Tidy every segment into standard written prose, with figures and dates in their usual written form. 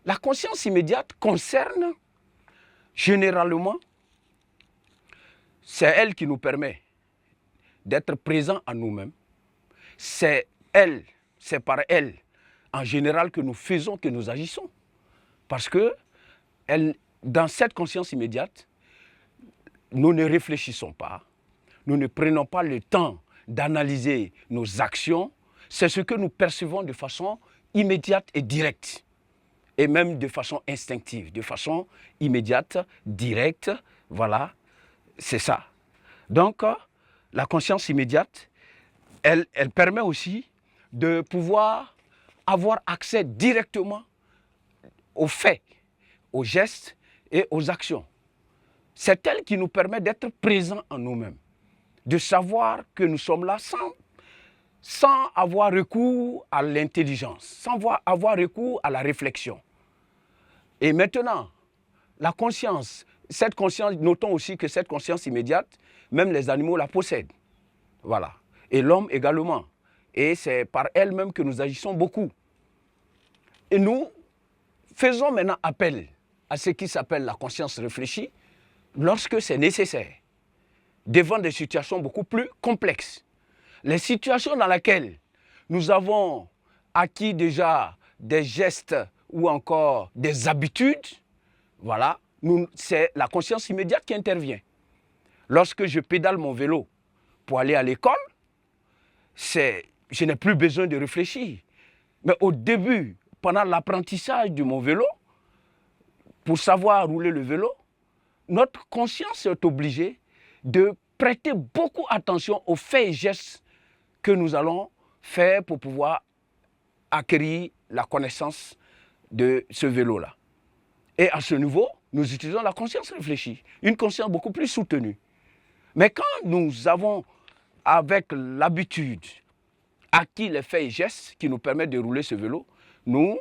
La conscience immédiate concerne généralement, c'est elle qui nous permet d'être présents à nous-mêmes. C'est par elle, en général, que nous faisons, que nous agissons. Parce que dans cette conscience immédiate, nous ne réfléchissons pas, nous ne prenons pas le temps d'analyser nos actions. C'est ce que nous percevons de façon immédiate et directe. Et même de façon instinctive, de façon immédiate, directe, voilà, c'est ça. Donc, la conscience immédiate, elle permet aussi de pouvoir avoir accès directement aux faits, aux gestes et aux actions. C'est elle qui nous permet d'être présents en nous-mêmes, de savoir que nous sommes là sans avoir recours à l'intelligence, sans avoir recours à la réflexion. Et maintenant, la conscience, cette conscience, notons aussi que cette conscience immédiate, même les animaux la possèdent. Voilà. Et l'homme également. Et c'est par elle-même que nous agissons beaucoup. Et nous faisons maintenant appel à ce qui s'appelle la conscience réfléchie lorsque c'est nécessaire, devant des situations beaucoup plus complexes. Les situations dans lesquelles nous avons acquis déjà des gestes ou encore des habitudes, voilà, c'est la conscience immédiate qui intervient. Lorsque je pédale mon vélo pour aller à l'école, je n'ai plus besoin de réfléchir. Mais au début, pendant l'apprentissage de mon vélo, pour savoir rouler le vélo, notre conscience est obligée de prêter beaucoup attention aux faits et gestes que nous allons faire pour pouvoir acquérir la connaissance de ce vélo-là. Et à ce niveau, nous utilisons la conscience réfléchie, une conscience beaucoup plus soutenue. Mais quand nous avons, avec l'habitude, acquis les faits et gestes qui nous permettent de rouler ce vélo, nous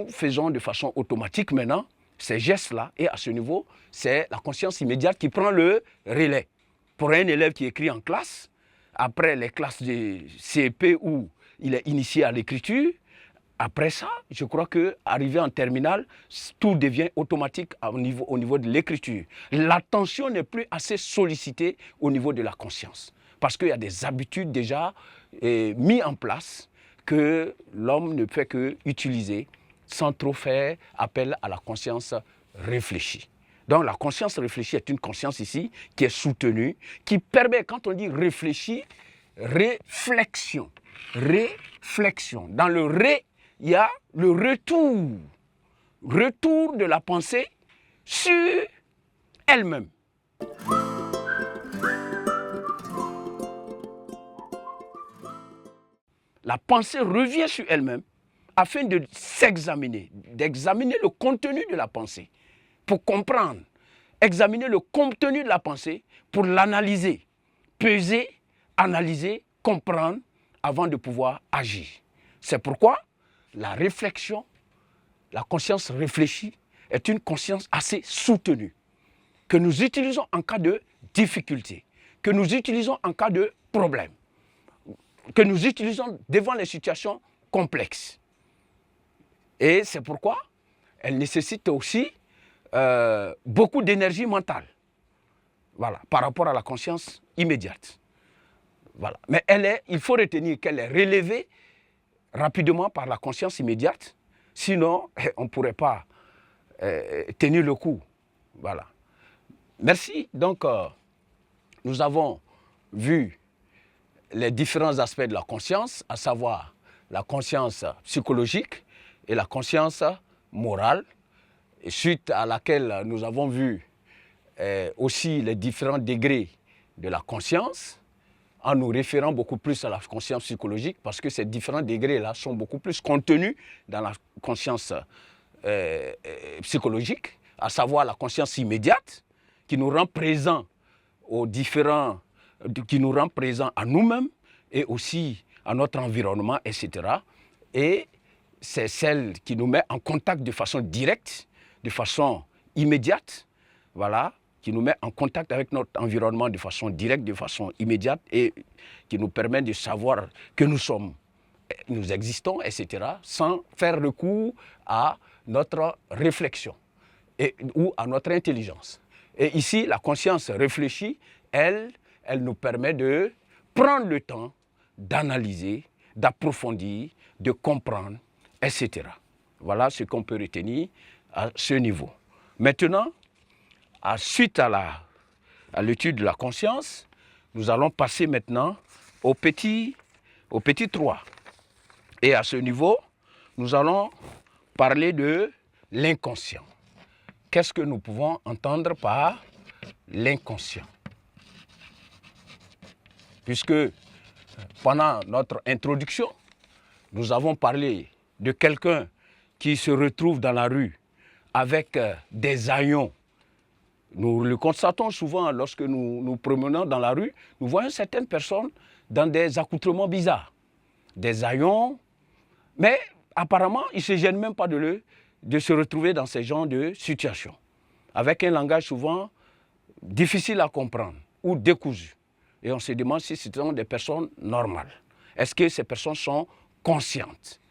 faisons de façon automatique maintenant ces gestes-là. Et à ce niveau, c'est la conscience immédiate qui prend le relais. Pour un élève qui écrit en classe, après les classes de CEP où il est initié à l'écriture, après ça, je crois qu'arrivé en terminale, tout devient automatique au niveau de l'écriture. L'attention n'est plus assez sollicitée au niveau de la conscience. Parce qu'il y a des habitudes déjà mises en place que l'homme ne peut qu'utiliser sans trop faire appel à la conscience réfléchie. Donc la conscience réfléchie est une conscience ici qui est soutenue, qui permet, quand on dit réfléchir, réflexion. Réflexion. Dans le ré, il y a le retour de la pensée sur elle-même. La pensée revient sur elle-même afin de s'examiner, d'examiner le contenu de la pensée pour comprendre, examiner le contenu de la pensée pour l'analyser, peser, analyser, comprendre avant de pouvoir agir. C'est pourquoi la réflexion, la conscience réfléchie est une conscience assez soutenue que nous utilisons en cas de difficulté, que nous utilisons en cas de problème, que nous utilisons devant les situations complexes. Et c'est pourquoi elle nécessite aussi beaucoup d'énergie mentale, voilà, par rapport à la conscience immédiate. Voilà. Mais il faut retenir qu'elle est relevée rapidement par la conscience immédiate, sinon on ne pourrait pas tenir le coup. Voilà. Merci. Donc, nous avons vu les différents aspects de la conscience, à savoir la conscience psychologique et la conscience morale, et suite à laquelle nous avons vu aussi les différents degrés de la conscience, en nous référant beaucoup plus à la conscience psychologique, parce que ces différents degrés-là sont beaucoup plus contenus dans la conscience psychologique, à savoir la conscience immédiate, qui nous rend présents qui nous rend présents à nous-mêmes et aussi à notre environnement, etc. Et c'est celle qui nous met en contact de façon directe, de façon immédiate, voilà, qui nous met en contact avec notre environnement de façon directe, de façon immédiate, et qui nous permet de savoir que nous existons, etc., sans faire recours à notre réflexion ou à notre intelligence. Et ici, la conscience réfléchie, elle nous permet de prendre le temps d'analyser, d'approfondir, de comprendre, etc. Voilà ce qu'on peut retenir à ce niveau. Maintenant, suite à l'étude de la conscience, nous allons passer maintenant au petit 3. Et à ce niveau, nous allons parler de l'inconscient. Qu'est-ce que nous pouvons entendre par l'inconscient? Puisque pendant notre introduction, nous avons parlé de quelqu'un qui se retrouve dans la rue avec des haillons. Nous le constatons souvent lorsque nous nous promenons dans la rue, nous voyons certaines personnes dans des accoutrements bizarres, des haillons, mais apparemment, ils ne se gênent même pas de se retrouver dans ce genre de situation, avec un langage souvent difficile à comprendre ou décousu. Et on se demande si ce sont des personnes normales. Est-ce que ces personnes sont conscientes?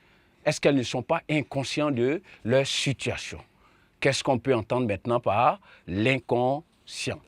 Est-ce qu'elles ne sont pas inconscientes de leur situation? Qu'est-ce qu'on peut entendre maintenant par l'inconscient?